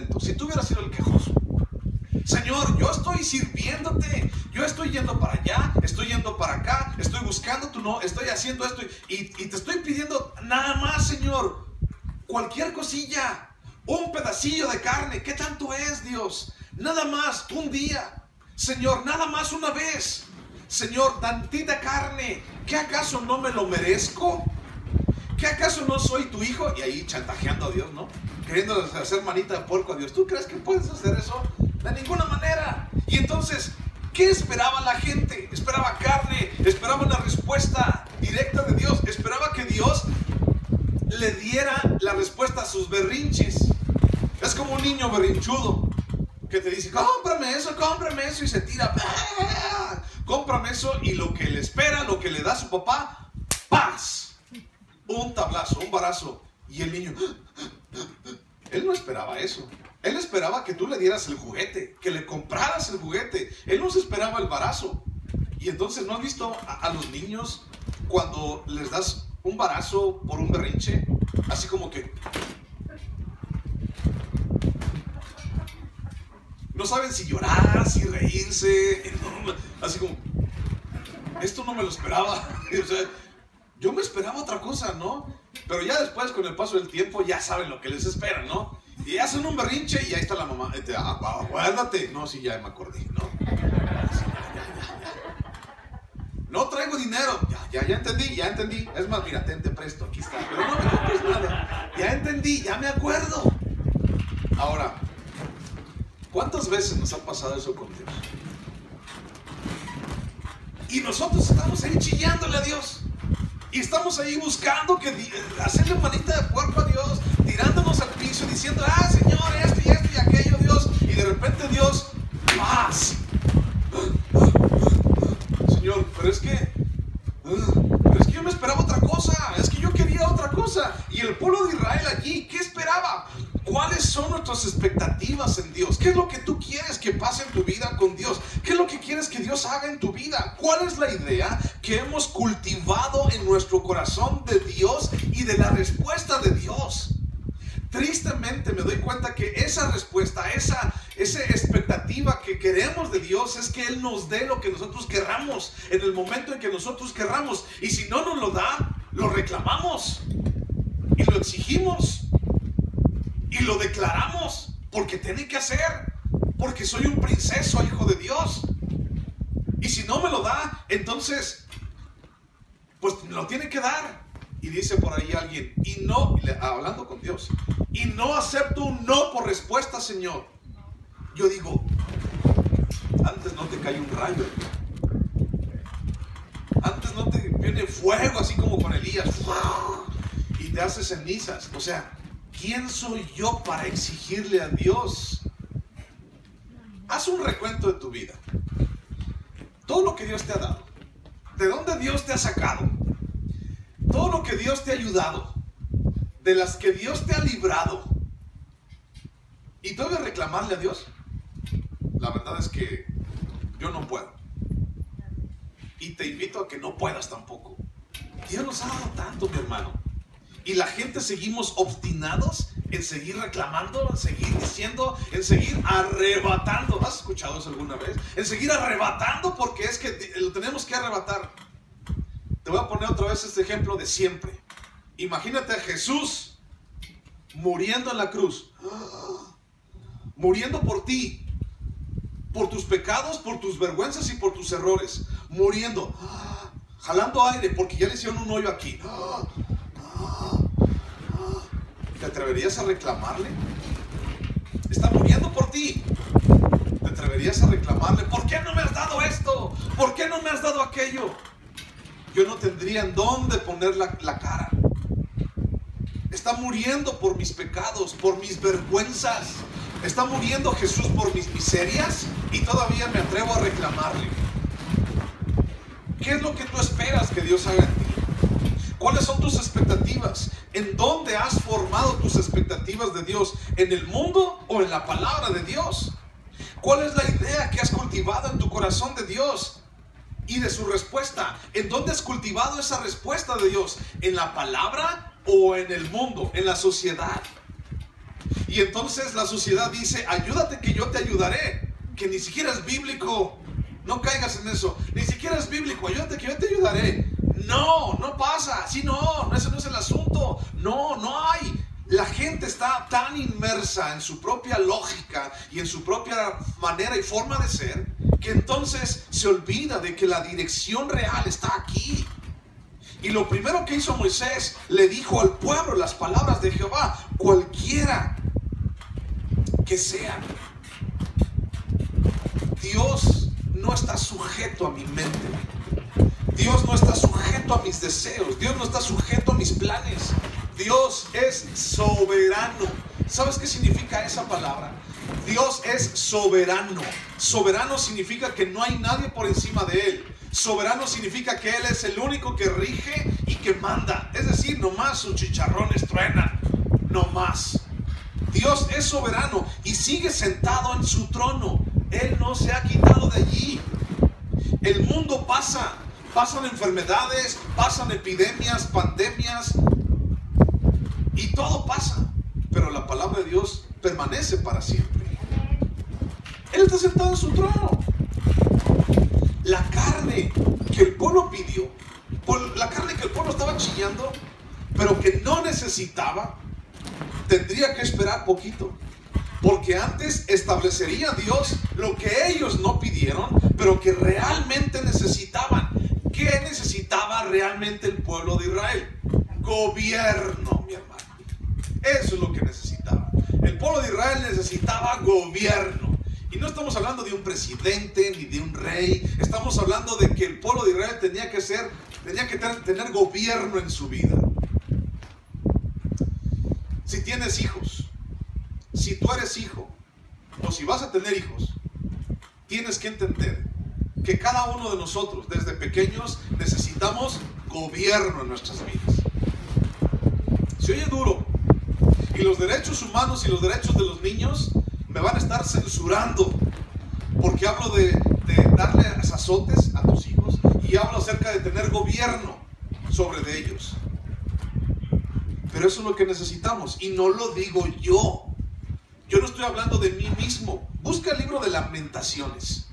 contento, si tú hubieras sido el quejoso. Señor, yo estoy sirviéndote, yo estoy yendo para allá, estoy yendo para acá, estoy buscando tu no, estoy haciendo esto y te estoy pidiendo nada más, Señor, cualquier cosilla, un pedacillo de carne. ¿Qué tanto es, Dios? Nada más, un día, Señor, nada más una vez, Señor, tantita carne. ¿Qué acaso no me lo merezco? ¿Qué acaso no soy tu hijo? Y ahí chantajeando a Dios, ¿no? Queriendo hacer manita de puerco a Dios. ¿Tú crees que puedes hacer eso? De ninguna manera. Y entonces, ¿qué esperaba la gente? Esperaba carne, esperaba una respuesta directa de Dios, esperaba que Dios le diera la respuesta a sus berrinches. Es como un niño berrinchudo que te dice, cómprame eso, y se tira, cómprame eso, y lo que le espera, lo que le da su papá, ¡paz! Un tablazo, un barazo. Y el niño, él no esperaba eso. Él esperaba que tú le dieras el juguete, que le compraras el juguete. Él no se esperaba el barazo. Y entonces, ¿no has visto a los niños cuando les das un barazo por un berrinche? Así como que no saben si llorar, si reírse. Así como, esto no me lo esperaba. O sea, yo me esperaba otra cosa, ¿no? Pero ya después, con el paso del tiempo, ya saben lo que les espera, ¿no? Y hacen un berrinche y ahí está la mamá. Aguárdate. No, sí, ya me acordé, ¿no? No traigo dinero. Ya entendí. Es más, mira, te presto, aquí está. Pero no me compres nada. Ya entendí, ya me acuerdo. Ahora, ¿cuántas veces nos ha pasado eso con Dios? Y nosotros estamos ahí chillándole a Dios. Y estamos ahí buscando hacerle manita de puerco a Dios, tirándonos al piso y diciendo, Señor, esto y aquello, Dios. Y de repente Dios, paz. Señor, pero es que yo me esperaba otra cosa, es que yo quería otra cosa. Y el pueblo de Israel allí, ¿qué esperaba? ¿Cuáles son nuestras expectativas en Dios? ¿Qué es lo que tú quieres que pase en tu vida con Dios? ¿Qué es lo que quieres que Dios haga en tu vida? ¿Cuál es la idea que hemos cultivado en nuestro corazón de Dios y de la respuesta de Dios? Tristemente me doy cuenta que esa respuesta, esa expectativa que queremos de Dios es que Él nos dé lo que nosotros querramos en el momento en que nosotros querramos. Y si no nos lo da, lo reclamamos y lo exigimos y lo declaramos porque tiene que hacer, porque soy un princeso, hijo de Dios. Y si no me lo da, entonces pues me lo tiene que dar. Y dice por ahí alguien, y no, hablando con Dios, y no acepto un no por respuesta, Señor. Yo digo, antes no te cae un rayo, antes no te viene fuego así como con Elías y te hace cenizas. O sea, ¿quién soy yo para exigirle a Dios? Haz un recuento de tu vida, todo lo que Dios te ha dado, de dónde Dios te ha sacado, todo lo que Dios te ha ayudado, de las que Dios te ha librado. ¿Y tú debes reclamarle a Dios? La verdad es que yo no puedo. Y te invito a que no puedas tampoco. Dios nos ha dado tanto, mi hermano. Y la gente seguimos obstinados en seguir reclamando, en seguir diciendo, en seguir arrebatando. ¿Has escuchado eso alguna vez? En seguir arrebatando, porque es que lo tenemos que arrebatar. Te voy a poner otra vez este ejemplo de siempre. Imagínate a Jesús muriendo en la cruz, muriendo por ti, por tus pecados, por tus vergüenzas y por tus errores, muriendo, jalando aire porque ya le hicieron un hoyo aquí. ¿Te atreverías a reclamarle? Está muriendo por ti. ¿Te atreverías a reclamarle? ¿Por qué no me has dado esto? ¿Por qué no me has dado aquello? Yo no tendría en dónde poner la cara. Está muriendo por mis pecados, por mis vergüenzas. Está muriendo Jesús por mis miserias y todavía me atrevo a reclamarle. ¿Qué es lo que tú esperas que Dios haga en ti? ¿Cuáles son tus expectativas? ¿En dónde has formado tus expectativas de Dios? ¿En el mundo o en la palabra de Dios? ¿Cuál es la idea que has cultivado en tu corazón de Dios y de su respuesta? ¿En dónde has cultivado esa respuesta de Dios? ¿En la palabra o en el mundo, en la sociedad? Y entonces la sociedad dice, ayúdate que yo te ayudaré, que ni siquiera es bíblico. No caigas en eso. Ni siquiera es bíblico. Ayúdate que yo te ayudaré. No, no pasa. Sí, no, ese no es el asunto. No, no hay. La gente está tan inmersa en su propia lógica y en su propia manera y forma de ser, que entonces se olvida de que la dirección real está aquí. Y lo primero que hizo Moisés, le dijo al pueblo las palabras de Jehová: cualquiera que sea, Dios no está sujeto a mi mente. Dios no está sujeto a mis deseos. Dios no está sujeto a mis planes. Dios es soberano. ¿Sabes qué significa esa palabra? Dios es soberano. Soberano significa que no hay nadie por encima de Él. Soberano significa que Él es el único que rige y que manda. Es decir, nomás sus chicharrones truenan. No más. Dios es soberano y sigue sentado en su trono. Él no se ha quitado de allí. El mundo pasa. Pasan enfermedades, pasan epidemias, pandemias, y todo pasa, pero la palabra de Dios permanece para siempre. Él está sentado en su trono. La carne que el pueblo pidió, la carne que el pueblo estaba chillando, pero que no necesitaba, tendría que esperar poquito, porque antes establecería Dios lo que ellos no pidieron, pero que realmente necesitaban. ¿Qué necesitaba realmente el pueblo de Israel? Gobierno, mi hermano. Eso es lo que necesitaba. El pueblo de Israel necesitaba gobierno. Y no estamos hablando de un presidente ni de un rey. Estamos hablando de que el pueblo de Israel tenía que tener gobierno en su vida. Si tienes hijos, si tú eres hijo, o si vas a tener hijos, tienes que entender que cada uno de nosotros, desde pequeños, necesitamos gobierno en nuestras vidas. Se oye duro, y los derechos humanos y los derechos de los niños me van a estar censurando, porque hablo de darle azotes a tus hijos, y hablo acerca de tener gobierno sobre de ellos. Pero eso es lo que necesitamos, y no lo digo yo. Yo no estoy hablando de mí mismo. Busca el libro de Lamentaciones,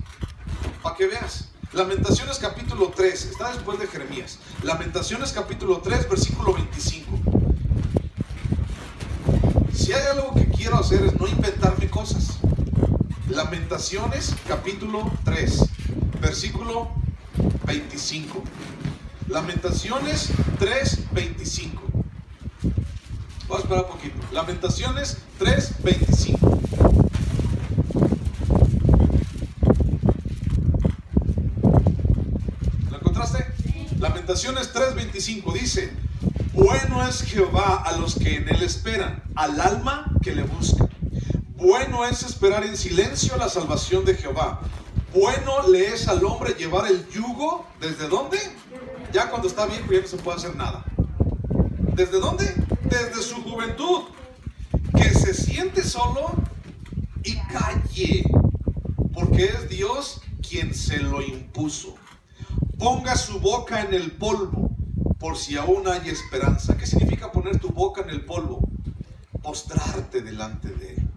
para que veas. Lamentaciones capítulo 3, está después de Jeremías. Lamentaciones capítulo 3, versículo 25. Si hay algo que quiero hacer es no inventarme cosas. Lamentaciones capítulo 3, versículo 25. Lamentaciones 3, 25. Voy a esperar un poquito. Lamentaciones 3, 25. Lamentaciones 3:25 dice: bueno es Jehová a los que en él esperan, al alma que le busca. Bueno es esperar en silencio la salvación de Jehová. Bueno le es al hombre llevar el yugo. ¿Desde dónde? Ya cuando está viejo ya no se puede hacer nada. ¿Desde dónde? Desde su juventud. Que se siente solo y calle, porque es Dios quien se lo impuso. Ponga su boca en el polvo, por si aún hay esperanza. ¿Qué significa poner tu boca en el polvo? Postrarte delante de Él.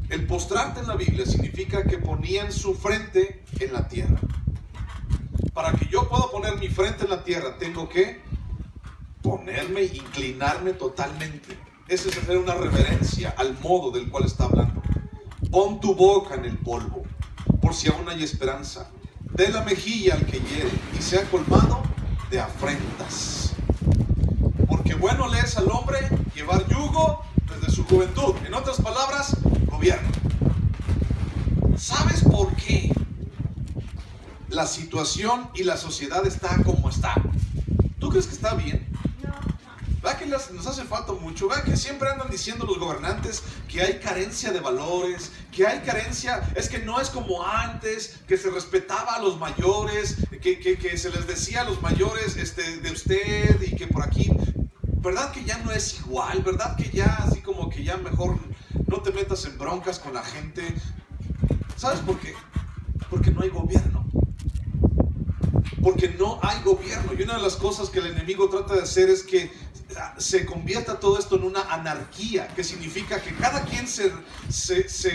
El postrarte en la Biblia significa que ponían su frente en la tierra. Para que yo pueda poner mi frente en la tierra, tengo que ponerme, inclinarme totalmente. Esa es hacer una reverencia al modo del cual está hablando. Pon tu boca en el polvo, por si aún hay esperanza. Dé la mejilla al que hiere y sea colmado de afrentas. Porque bueno le es al hombre llevar yugo desde su juventud. En otras palabras, gobierno. ¿Sabes por qué la situación y la sociedad está como está? ¿Tú crees que está bien? ¿Verdad que nos hace falta mucho? ¿Verdad que siempre andan diciendo los gobernantes que hay carencia de valores? Que hay carencia, es que no es como antes, que se respetaba a los mayores, que se les decía a los mayores de usted y que por aquí. ¿Verdad que ya no es igual? ¿Verdad que ya así como que ya mejor no te metas en broncas con la gente? ¿Sabes por qué? Porque no hay gobierno. Porque no hay gobierno. Y una de las cosas que el enemigo trata de hacer es que se convierta todo esto en una anarquía, que significa que cada quien se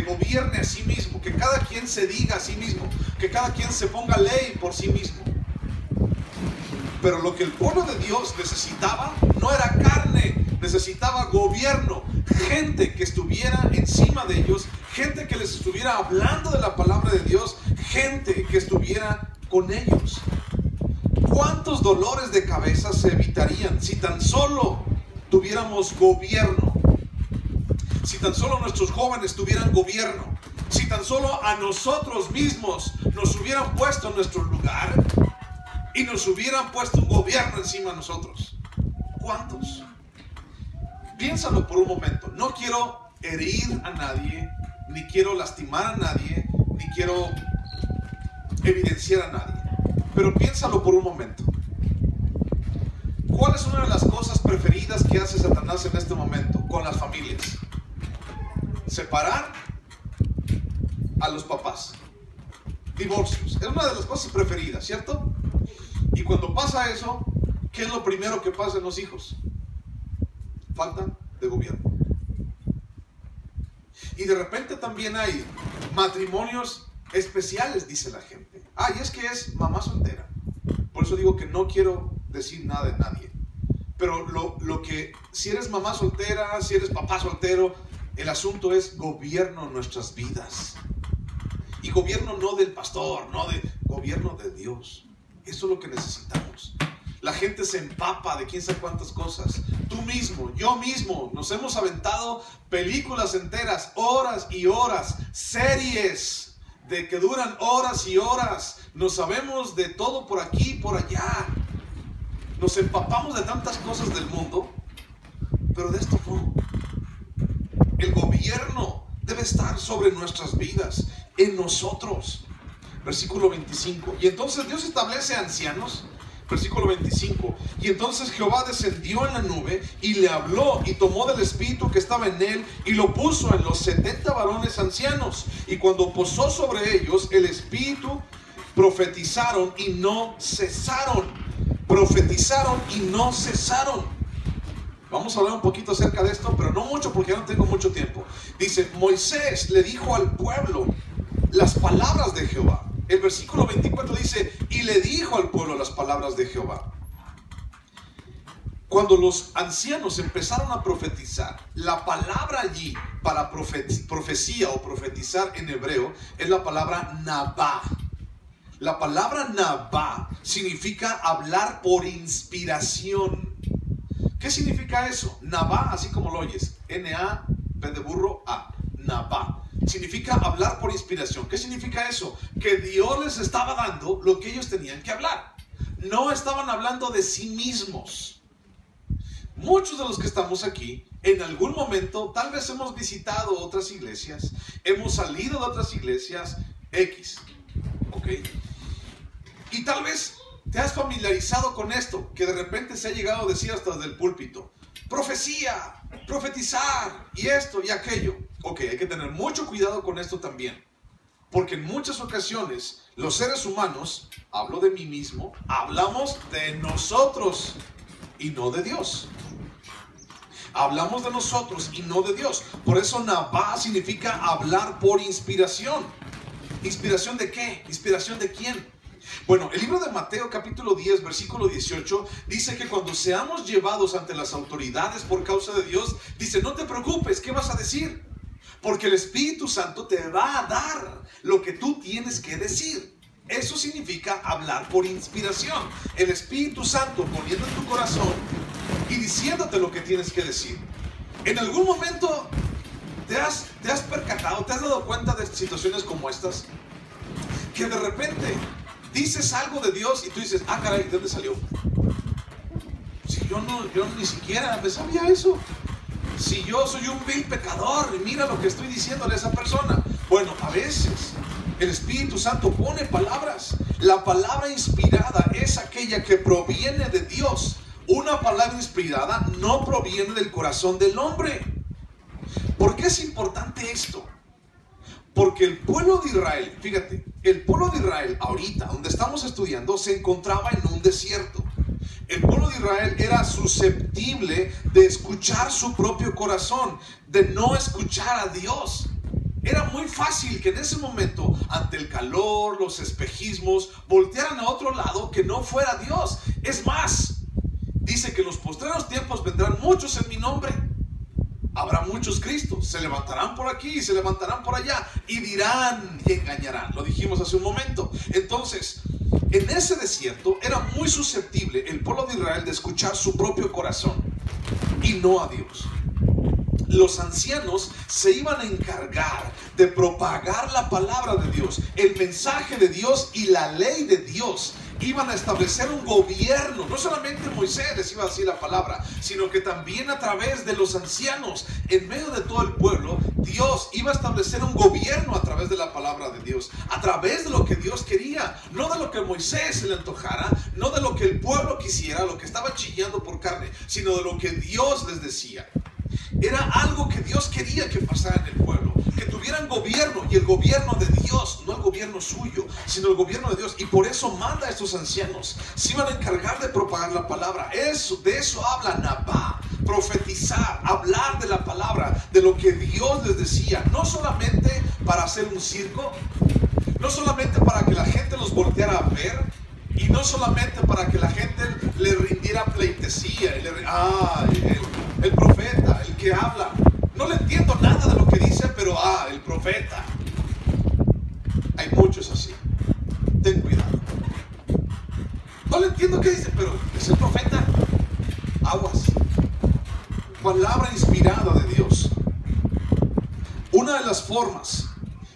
gobierne a sí mismo, que cada quien se diga a sí mismo, que cada quien se ponga ley por sí mismo. Pero lo que el pueblo de Dios necesitaba no era carne, necesitaba gobierno, gente que estuviera encima de ellos, gente que les estuviera hablando de la palabra de Dios, gente que estuviera con ellos. ¿Cuántos dolores de cabeza se evitarían si tan solo tuviéramos gobierno? Si tan solo nuestros jóvenes tuvieran gobierno, si tan solo a nosotros mismos nos hubieran puesto en nuestro lugar y nos hubieran puesto un gobierno encima de nosotros. ¿Cuántos? Piénsalo por un momento. No quiero herir a nadie, ni quiero lastimar a nadie, ni quiero evidenciar a nadie. Pero piénsalo por un momento. ¿Cuál es una de las cosas preferidas que hace Satanás en este momento con las familias? Separar a los papás. Divorcios. Es una de las cosas preferidas, ¿cierto? Y cuando pasa eso, ¿qué es lo primero que pasa en los hijos? Falta de gobierno. Y de repente también hay matrimonios especiales, dice la gente. Y es que es mamá soltera. Por eso digo que no quiero decir nada de nadie. Pero lo que, si eres mamá soltera, si eres papá soltero, el asunto es gobierno en nuestras vidas. Y gobierno no del pastor, no de gobierno de Dios. Eso es lo que necesitamos. La gente se empapa de quién sabe cuántas cosas. Tú mismo, yo mismo, nos hemos aventado películas enteras, horas y horas, series de que duran horas y horas. Nos sabemos de todo por aquí y por allá. Nos empapamos de tantas cosas del mundo, pero de esto no. El gobierno debe estar sobre nuestras vidas, en nosotros. Versículo 25. Y entonces Dios establece ancianos. Versículo 25. Y entonces Jehová descendió en la nube y le habló y tomó del espíritu que estaba en él y lo puso en los 70 varones ancianos. Y cuando posó sobre ellos el espíritu, profetizaron y no cesaron. Profetizaron y no cesaron. Vamos a hablar un poquito acerca de esto, pero no mucho porque ya no tengo mucho tiempo. Dice, Moisés le dijo al pueblo las palabras de Jehová. El versículo 24 dice, y le dijo al pueblo las palabras de Jehová. Cuando los ancianos empezaron a profetizar, la palabra allí para profecía o profetizar en hebreo es la palabra nabá. La palabra nabá significa hablar por inspiración. ¿Qué significa eso? Nabá, así como lo oyes, N-A-B de burro, A, nabá. Significa hablar por inspiración. ¿Qué significa eso? Que Dios les estaba dando lo que ellos tenían que hablar. No estaban hablando de sí mismos. Muchos de los que estamos aquí, en algún momento, tal vez hemos visitado otras iglesias, hemos salido de otras iglesias, X, ¿ok? Y tal vez te has familiarizado con esto, que de repente se ha llegado a decir hasta desde el púlpito, profecía, profetizar, y esto y aquello. Ok, hay que tener mucho cuidado con esto también, porque en muchas ocasiones los seres humanos, hablo de mí mismo, hablamos de nosotros y no de Dios. Hablamos de nosotros y no de Dios. Por eso nabá significa hablar por inspiración. ¿Inspiración de qué? ¿Inspiración de quién? Bueno, el libro de Mateo capítulo 10 versículo 18 dice que cuando seamos llevados ante las autoridades por causa de Dios, dice, no te preocupes, ¿qué vas a decir? Porque el Espíritu Santo te va a dar lo que tú tienes que decir. Eso significa hablar por inspiración. El Espíritu Santo poniendo en tu corazón y diciéndote lo que tienes que decir. En algún momento te has percatado, te has dado cuenta de situaciones como estas, que de repente dices algo de Dios y tú dices, caray, ¿de dónde salió? Si yo ni siquiera me sabía eso. Si yo soy un vil pecador y mira lo que estoy diciéndole a esa persona. Bueno, a veces el Espíritu Santo pone palabras. La palabra inspirada es aquella que proviene de Dios. Una palabra inspirada no proviene del corazón del hombre. ¿Por qué es importante esto? Porque el pueblo de Israel, fíjate, el pueblo de Israel ahorita, donde estamos estudiando, se encontraba en un desierto. El pueblo de Israel era susceptible de escuchar su propio corazón, de no escuchar a Dios. Era muy fácil que en ese momento, ante el calor, los espejismos, voltearan a otro lado que no fuera Dios. Es más, dice que en los postreros tiempos vendrán muchos en mi nombre. Habrá muchos Cristos, se levantarán por aquí y se levantarán por allá y dirán y engañarán. Lo dijimos hace un momento. Entonces, en ese desierto era muy susceptible el pueblo de Israel de escuchar su propio corazón y no a Dios. Los ancianos se iban a encargar de propagar la palabra de Dios, el mensaje de Dios y la ley de Dios. Iban a establecer un gobierno. No solamente Moisés les iba a decir la palabra, sino que también a través de los ancianos, en medio de todo el pueblo, Dios iba a establecer un gobierno a través de la palabra de Dios, a través de lo que Dios quería, no de lo que a Moisés se le antojara, no de lo que el pueblo quisiera, lo que estaba chillando por carne, sino de lo que Dios les decía. Era algo que Dios quería que pasara en el pueblo, que tuvieran gobierno, y el gobierno de Dios, no el gobierno suyo, sino el gobierno de Dios. Y por eso manda a estos ancianos. Se iban a encargar de propagar la palabra. De eso habla Nabá, profetizar, hablar de la palabra, de lo que Dios les decía, no solamente para hacer un circo, no solamente para que la gente los volteara a ver, y no solamente para que la gente le rindiera pleitesía. El profeta, el que habla. No le entiendo nada de lo que dice, pero el profeta. Hay muchos así. Ten cuidado. No le entiendo qué dice, pero es el profeta. Aguas. Palabra inspirada de Dios. Una de las formas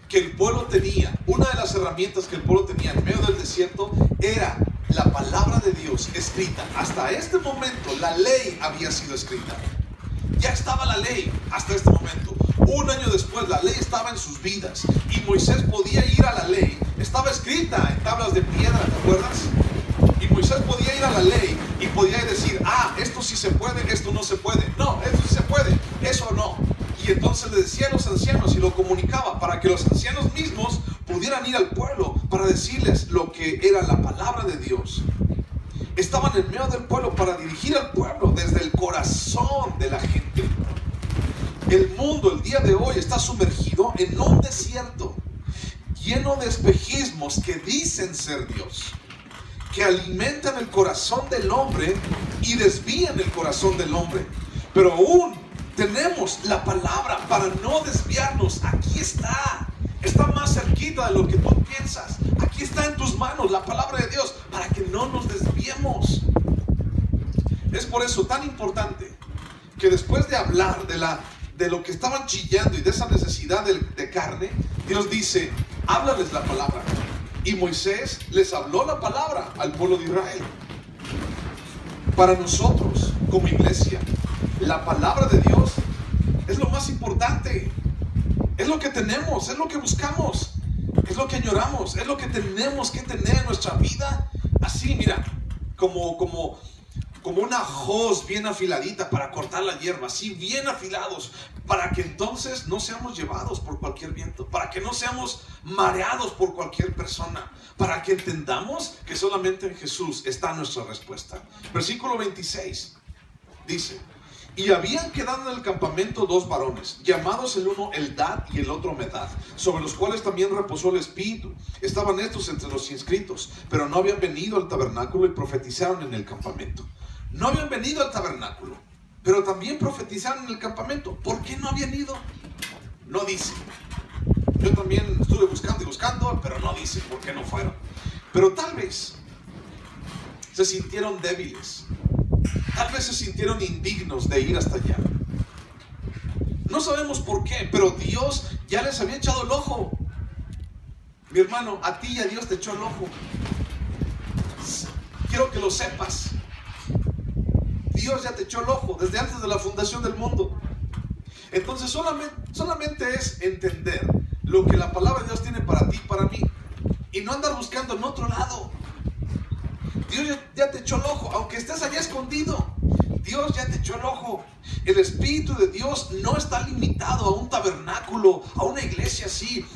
que el pueblo tenía, una de las herramientas que el pueblo tenía en medio del desierto, era la palabra de Dios escrita. Hasta este momento la ley había sido escrita. Ya estaba la ley hasta este momento. Un año después la ley estaba en sus vidas y Moisés podía ir a la ley. Estaba escrita en tablas de piedra, ¿te acuerdas? Y Moisés podía ir a la ley y podía decir, esto sí se puede, esto no se puede. No, esto sí se puede, eso no. Y entonces le decía a los ancianos y lo comunicaba para que los ancianos mismos pudieran ir al pueblo para decirles lo que era la palabra de Dios. Estaban en medio del pueblo para dirigir al pueblo desde el corazón de la gente. El mundo el día de hoy está sumergido en un desierto lleno de espejismos que dicen ser Dios, que alimentan el corazón del hombre y desvían el corazón del hombre. Pero aún tenemos la palabra para no desviarnos. Aquí está. Está más cerquita de lo que tú piensas. Aquí está en tus manos la palabra de Dios para que no nos desviemos. Es por eso tan importante que después de hablar de lo que estaban chillando y de esa necesidad de carne, Dios dice, háblales la palabra. Y Moisés les habló la palabra al pueblo de Israel. Para nosotros como iglesia, la palabra de Dios es lo más importante. Es lo que tenemos, es lo que buscamos, es lo que añoramos, es lo que tenemos que tener en nuestra vida. Así, mira, como una hoz bien afiladita para cortar la hierba, así bien afilados, para que entonces no seamos llevados por cualquier viento, para que no seamos mareados por cualquier persona, para que entendamos que solamente en Jesús está nuestra respuesta. Versículo 26 dice: y habían quedado en el campamento 2 varones, llamados el uno Eldad y el otro Medad, sobre los cuales también reposó el Espíritu. Estaban estos entre los inscritos, pero no habían venido al tabernáculo y profetizaron en el campamento. No habían venido al tabernáculo, pero también profetizaron en el campamento. ¿Por qué no habían ido? No dice. Yo también estuve buscando y buscando, pero no dice por qué no fueron. Pero tal vez se sintieron débiles. Tal vez se sintieron indignos de ir hasta allá. No sabemos por qué, pero Dios ya les había echado el ojo. Mi hermano, a ti ya Dios te echó el ojo. Quiero que lo sepas. Dios ya te echó el ojo desde antes de la fundación del mundo. Entonces solamente es entender lo que la palabra de Dios tiene para ti y para mí, y no andar buscando en otro lado. Dios ya te echó el ojo, aunque estés allá escondido. Dios ya te echó el ojo. El Espíritu de Dios no está limitado a un tabernáculo, a una iglesia así.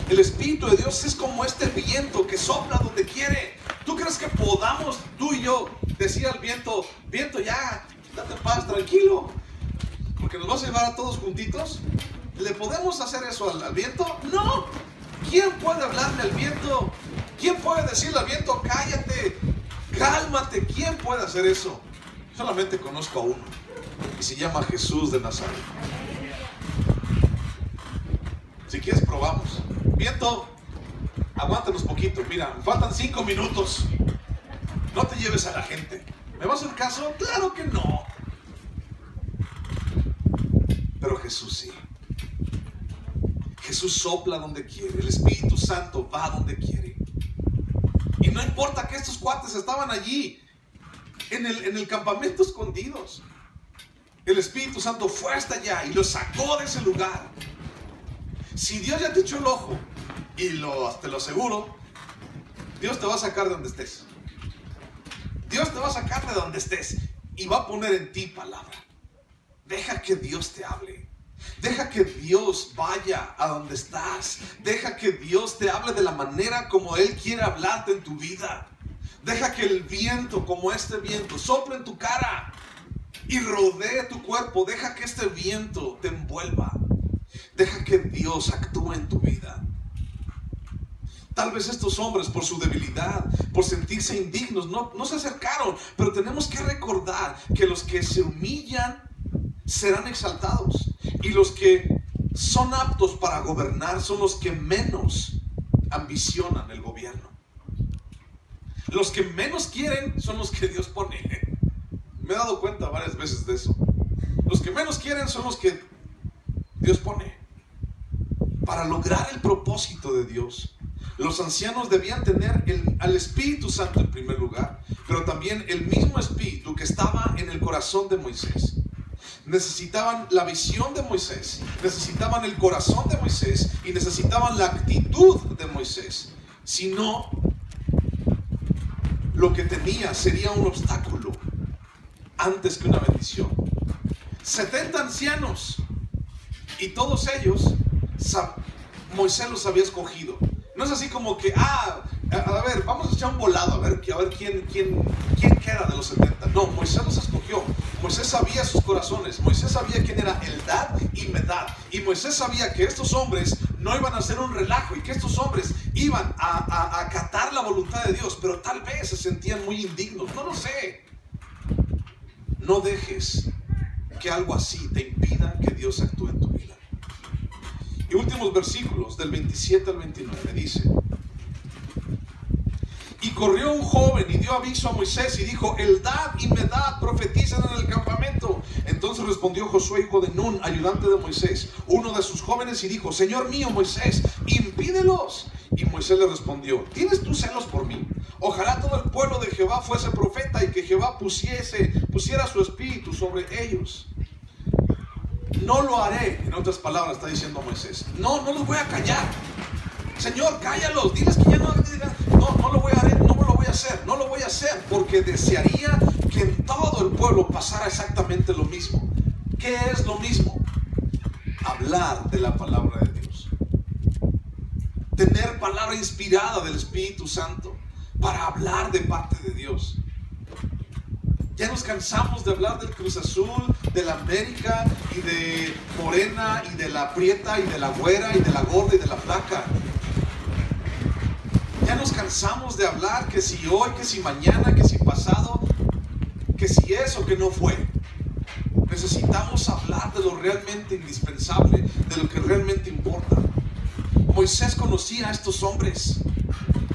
El Espíritu de Dios es como este viento que sopla donde quiere. ¿Tú crees que podamos, tú y yo, decía el viento, viento ya, date en paz, tranquilo, porque nos vas a llevar a todos juntitos. ¿Le podemos hacer eso al viento? No. ¿Quién puede hablarle al viento? ¿Quién puede decirle al viento, cállate, cálmate? ¿Quién puede hacer eso? Solamente conozco a uno, y se llama Jesús de Nazaret. Si quieres probamos. Viento, aguántanos poquito. Mira, me faltan 5 minutos. No te lleves a la gente. ¿Me vas a hacer caso? Claro que no. Pero Jesús sí. Jesús sopla donde quiere. El Espíritu Santo va donde quiere. Y no importa que estos cuates estaban allí en el campamento escondidos. El Espíritu Santo fue hasta allá y los sacó de ese lugar. Si Dios ya te echó el ojo, y te lo aseguro, Dios te va a sacar de donde estés. Dios te va a sacar de donde estés y va a poner en ti palabra. Deja que Dios te hable. Deja que Dios vaya a donde estás. Deja que Dios te hable de la manera como Él quiere hablarte en tu vida. Deja que el viento, como este viento, sople en tu cara y rodee tu cuerpo. Deja que este viento te envuelva. Deja que Dios actúe en tu vida. Tal vez estos hombres, por su debilidad, por sentirse indignos, no se acercaron. Pero tenemos que recordar que los que se humillan serán exaltados. Y los que son aptos para gobernar son los que menos ambicionan el gobierno. Los que menos quieren son los que Dios pone. Me he dado cuenta varias veces de eso. Los que menos quieren son los que Dios pone. Para lograr el propósito de Dios, los ancianos debían tener al Espíritu Santo en primer lugar, pero también el mismo Espíritu que estaba en el corazón de Moisés. Necesitaban la visión de Moisés, necesitaban el corazón de Moisés y necesitaban la actitud de Moisés. Si no, lo que tenía sería un obstáculo antes que una bendición. 70 ancianos y todos ellos, Moisés los había escogido. No es así como que, a ver, vamos a echar un volado, a ver quién queda de los 70. No, Moisés los escogió. Moisés sabía sus corazones. Moisés sabía quién era Eldad y Medad. Y Moisés sabía que estos hombres no iban a hacer un relajo y que estos hombres iban a acatar la voluntad de Dios, pero tal vez se sentían muy indignos. No lo sé. No dejes que algo así te impida que Dios actúe en tu vida. Y últimos versículos, del 27 al 29, dice: y corrió un joven y dio aviso a Moisés y dijo: Eldad y Medad profetizan en el campamento. Entonces respondió Josué, hijo de Nun, ayudante de Moisés, uno de sus jóvenes, y dijo: Señor mío Moisés, impídelos. Y Moisés le respondió: ¿tienes tú celos por mí? Ojalá todo el pueblo de Jehová fuese profeta y que Jehová pusiera su espíritu sobre ellos. No lo haré. En otras palabras está diciendo Moisés: no los voy a callar. Señor, cállalos, diles que ya no lo voy a hacer, no lo voy a hacer, porque desearía que en todo el pueblo pasara exactamente lo mismo. ¿Qué es lo mismo? Hablar de la palabra de Dios, tener palabra inspirada del Espíritu Santo para hablar de parte de Dios. Ya nos cansamos de hablar del Cruz Azul, de la América y de Morena y de la Prieta y de la Güera y de la Gorda y de la Flaca. Ya nos cansamos de hablar que si hoy, que si mañana, que si pasado, que si eso, que no fue. Necesitamos hablar de lo realmente indispensable, de lo que realmente importa. Moisés conocía a estos hombres.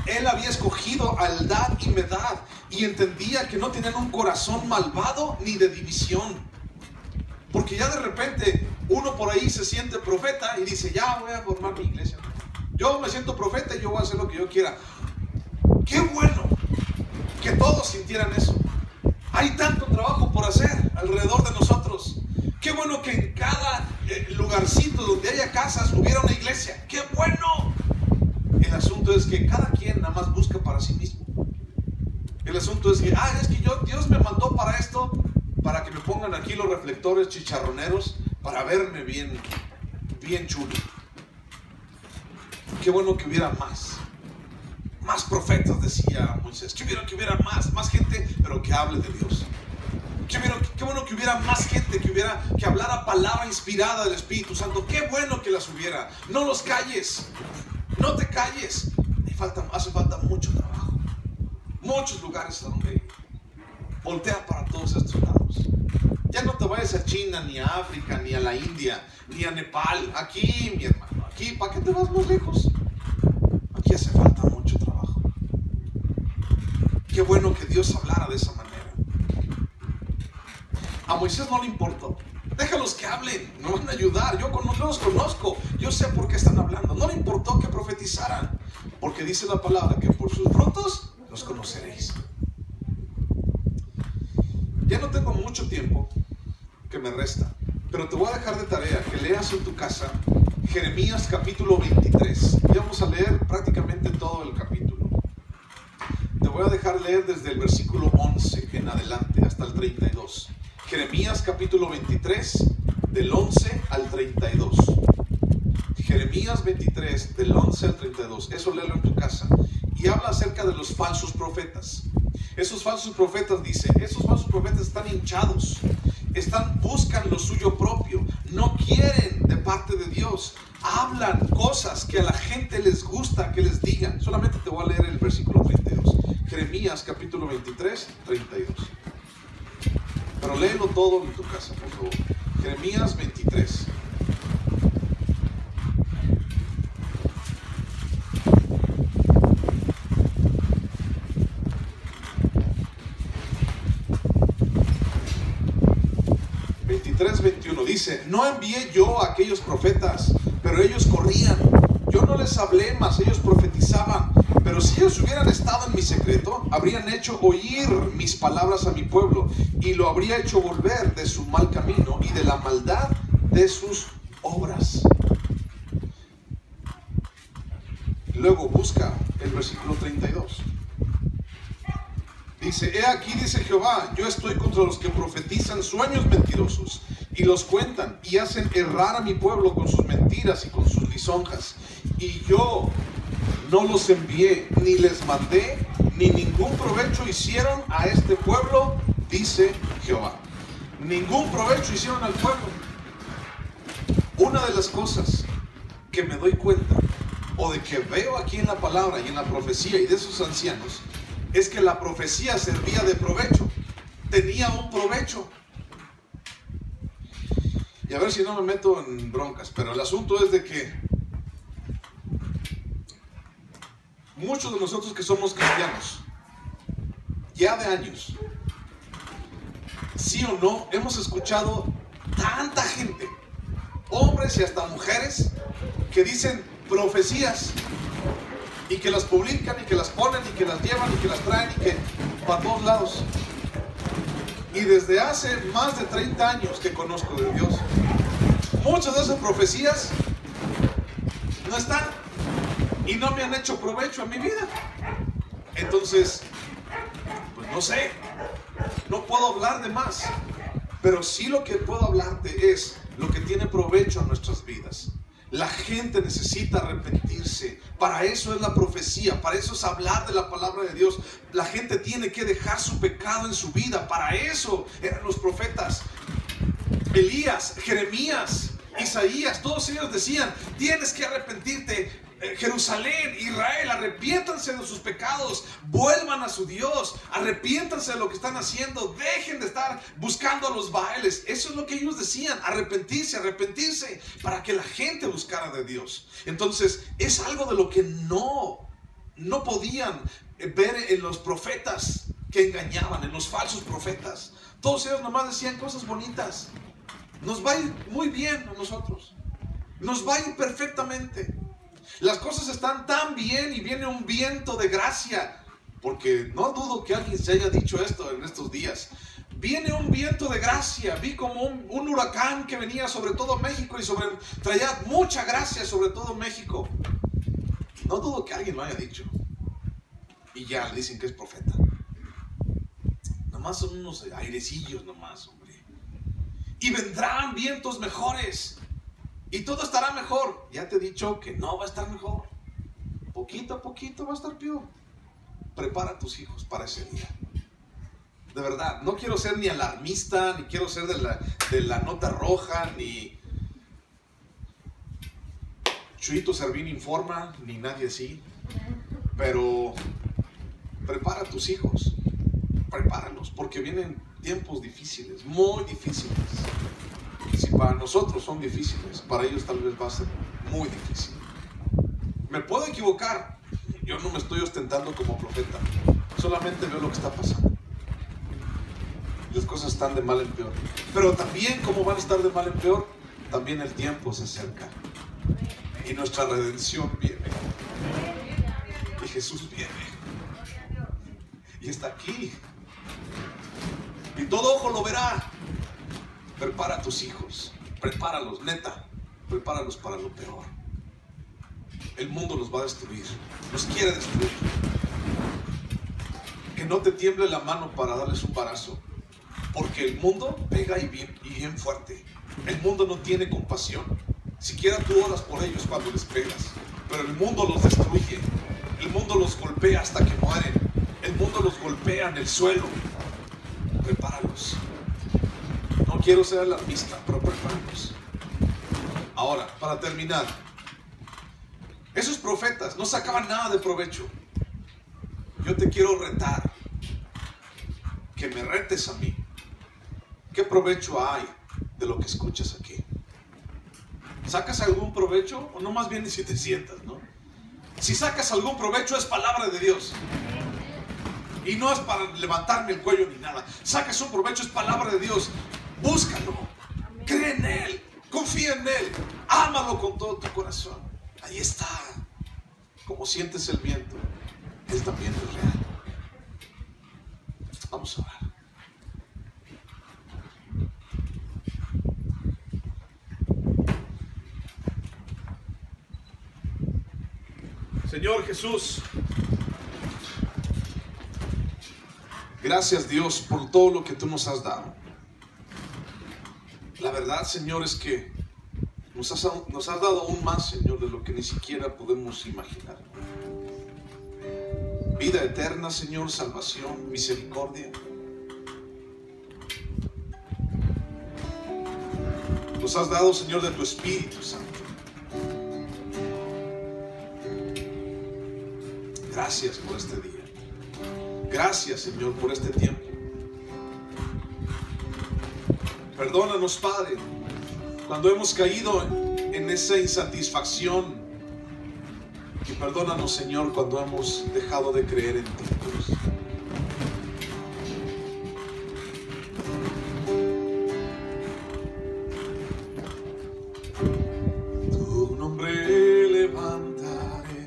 Él había escogido a Eldad y Medad y entendía que no tenían un corazón malvado ni de división. Porque ya de repente uno por ahí se siente profeta y dice: ya voy a formar mi iglesia. Yo me siento profeta y yo voy a hacer lo que yo quiera. Qué bueno que todos sintieran eso. Hay tanto trabajo por hacer alrededor de nosotros. Qué bueno que en cada lugarcito donde haya casas hubiera una iglesia. ¡Qué bueno! El asunto es que cada quien nada más busca para sí mismo. El asunto es que, Dios me mandó para esto, para que me pongan aquí los reflectores chicharroneros, para verme bien chulo. Qué bueno que hubiera más más profetas, decía Moisés. Qué bueno que hubiera más gente, pero que hable de Dios. Qué bueno que hubiera más gente que hablara palabra inspirada del Espíritu Santo. Qué bueno que las hubiera. No los calles, no te calles. Hace falta mucho trabajo, muchos lugares a donde ir. Voltea para todos estos lados. Ya no te vayas a China, ni a África, ni a la India, ni a Nepal. Aquí, mi hermano, aquí, ¿para qué te vas más lejos? Aquí hace falta mucho trabajo. Qué bueno que Dios hablara de esa manera. A Moisés no le importó. Déjalos que hablen, no van a ayudar. Yo los conozco, yo sé por qué están hablando. No le importó que profetizaran, porque dice la palabra que por sus frutos los conoceréis. Ya no tengo mucho tiempo que me resta, pero te voy a dejar de tarea que leas en tu casa Jeremías capítulo 23. Y vamos a leer prácticamente todo el capítulo. Te voy a dejar leer desde el versículo 11 en adelante hasta el 32. Jeremías capítulo 23, del 11 al 32. Jeremías 23, del 11 al 32. Eso léelo en tu casa. Y habla acerca de los falsos profetas. Esos falsos profetas, dice, esos falsos profetas están hinchados. Buscan lo suyo propio. No quieren de parte de Dios. Hablan cosas que a la gente les gusta que les digan. Solamente te voy a leer el versículo 32. Jeremías capítulo 23, 32. Pero léelo todo en tu casa, por favor. Jeremías 23. Dice, no envié yo a aquellos profetas, pero ellos corrían. Yo no les hablé, mas ellos profetizaban. Pero si ellos hubieran estado en mi secreto, habrían hecho oír mis palabras a mi pueblo, y lo habría hecho volver de su mal camino y de la maldad de sus obras. Luego busca el versículo 32. Dice, he aquí, dice Jehová, yo estoy contra los que profetizan sueños mentirosos y los cuentan y hacen errar a mi pueblo con sus mentiras y con sus lisonjas. Y yo no los envié, ni les mandé, ni ningún provecho hicieron a este pueblo, dice Jehová. Ningún provecho hicieron al pueblo. Una de las cosas que me doy cuenta, o de que veo aquí en la palabra y en la profecía y de esos ancianos, es que la profecía servía de provecho, tenía un provecho. Y a ver si no me meto en broncas, pero el asunto es de que muchos de nosotros que somos cristianos, ya de años, sí o no, hemos escuchado tanta gente, hombres y hasta mujeres, que dicen profecías, y que las publican, y que las ponen, y que las llevan, y que las traen, y que para todos lados. Y desde hace más de 30 años que conozco de Dios, muchas de esas profecías no están, y no me han hecho provecho en mi vida. Entonces, pues no sé, no puedo hablar de más, pero sí lo que puedo hablarte es lo que tiene provecho en nuestras vidas. La gente necesita arrepentirse. Para eso es la profecía, para eso es hablar de la palabra de Dios. La gente tiene que dejar su pecado en su vida. Para eso eran los profetas. Elías, Jeremías, Isaías, todos ellos decían, tienes que arrepentirte. Jerusalén, Israel, arrepiéntanse de sus pecados, vuelvan a su Dios, arrepiéntanse de lo que están haciendo, dejen de estar buscando a los Baales. Eso es lo que ellos decían, arrepentirse, para que la gente buscara de Dios. Entonces es algo de lo que no podían ver en los profetas que engañaban, en los falsos profetas. Todos ellos nomás decían cosas bonitas. Nos va a ir muy bien a nosotros, nos va a ir perfectamente. Las cosas están tan bien y viene un viento de gracia, porque no dudo que alguien se haya dicho esto en estos días. Viene un viento de gracia, vi como un huracán que venía sobre todo México y traía mucha gracia sobre todo México. No dudo que alguien lo haya dicho. Y ya le dicen que es profeta. Nomás son unos airecillos nomás, hombre. Y vendrán vientos mejores. Y todo estará mejor. Ya te he dicho que no va a estar mejor. Poquito a poquito va a estar peor. prepara a tus hijos para ese día. De verdad, no quiero ser ni alarmista, ni quiero ser de la nota roja, ni Chuyito Servín informa, ni nadie así. Pero prepara a tus hijos, prepáralos, porque vienen tiempos difíciles, muy difíciles. Si para nosotros son difíciles, para ellos tal vez va a ser muy difícil. Me puedo equivocar, yo no me estoy ostentando como profeta, solamente veo lo que está pasando. Las cosas están de mal en peor. Pero también, como van a estar de mal en peor, también el tiempo se acerca. Y nuestra redención viene. Y Jesús viene. Y está aquí. Y todo ojo lo verá. Prepara a tus hijos. Prepáralos, neta. Prepáralos para lo peor. El mundo los va a destruir. Los quiere destruir. Que no te tiemble la mano para darles un balazo. Porque el mundo pega y bien fuerte. El mundo no tiene compasión. Siquiera tú oras por ellos cuando les pegas. Pero el mundo los destruye. El mundo los golpea hasta que mueren. El mundo los golpea en el suelo. Prepáralos. No quiero ser alarmista, pero prepáralos. Ahora, para terminar, esos profetas no sacaban nada de provecho. Yo te quiero retar. Que me retes a mí. ¿Qué provecho hay de lo que escuchas aquí? ¿Sacas algún provecho? O no, más bien si te sientas, ¿no? Si sacas algún provecho es palabra de Dios. Y no es para levantarme el cuello ni nada. Sacas un provecho, es palabra de Dios. Búscalo. Cree en Él. Confía en Él. Ámalo con todo tu corazón. Ahí está. Como sientes el viento, Él también es real. Vamos a orar. Señor Jesús, gracias Dios por todo lo que tú nos has dado. La verdad, Señor, es que nos has dado aún más, Señor, de lo que ni siquiera podemos imaginar. Vida eterna, Señor, salvación, misericordia. Nos has dado, Señor, de tu Espíritu Santo. Gracias por este día. Gracias, Señor, por este tiempo. Perdónanos, Padre, cuando hemos caído en esa insatisfacción. Y perdónanos, Señor, cuando hemos dejado de creer en ti, Dios. Tu nombre levantaré.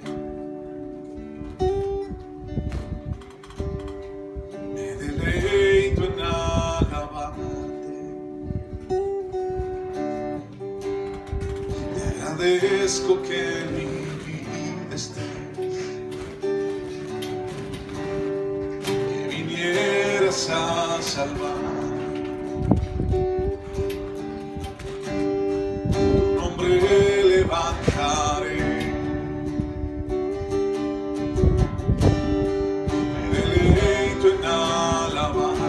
Me deleito en alabarte. Te agradezco que en mi vida estés, que vinieras a salvar. Tu nombre levantaré. Me deleito en alabarte.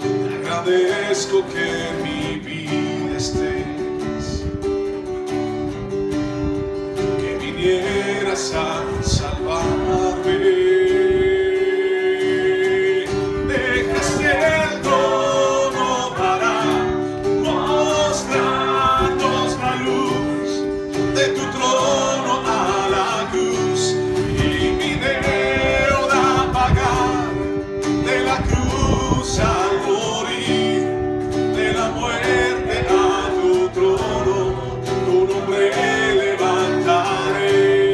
Te agradezco que en mi vida estés, que vinieras a salvarme. Dejaste el trono para mostrarnos la luz de tu trono a la cruz, y mi deuda pagar de la cruz al morir, de la muerte a tu trono, tu nombre levantaré.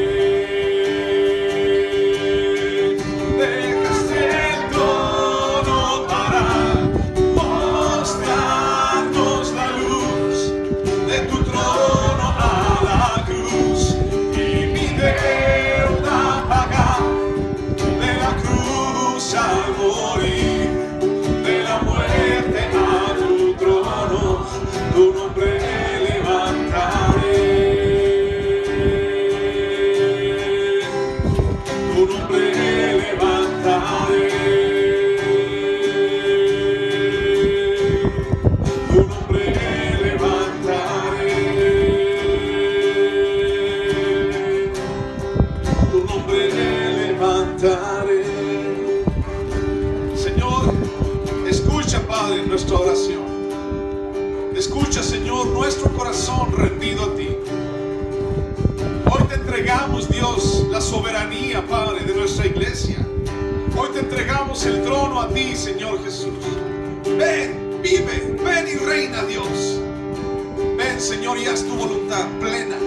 Escucha, Señor, nuestro corazón rendido a ti. Hoy te entregamos, Dios, la soberanía, Padre, de nuestra iglesia. Hoy te entregamos el trono a ti, Señor Jesús. Ven, vive, ven y reina, Dios. Ven, Señor, y haz tu voluntad plena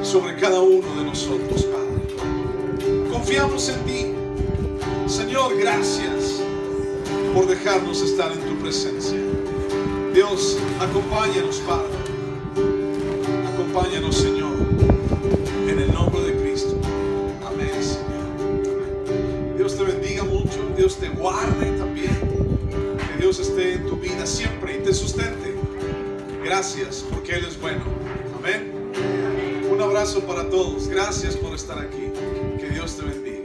sobre cada uno de nosotros, Padre. Confiamos en ti. Señor, gracias por dejarnos estar en tu presencia. Dios, acompáñanos, Padre. Acompáñanos, Señor, en el nombre de Cristo. Amén, Señor. Dios te bendiga mucho. Dios te guarde también. Que Dios esté en tu vida siempre y te sustente. Gracias, porque Él es bueno. Amén. Un abrazo para todos. Gracias por estar aquí. Que Dios te bendiga.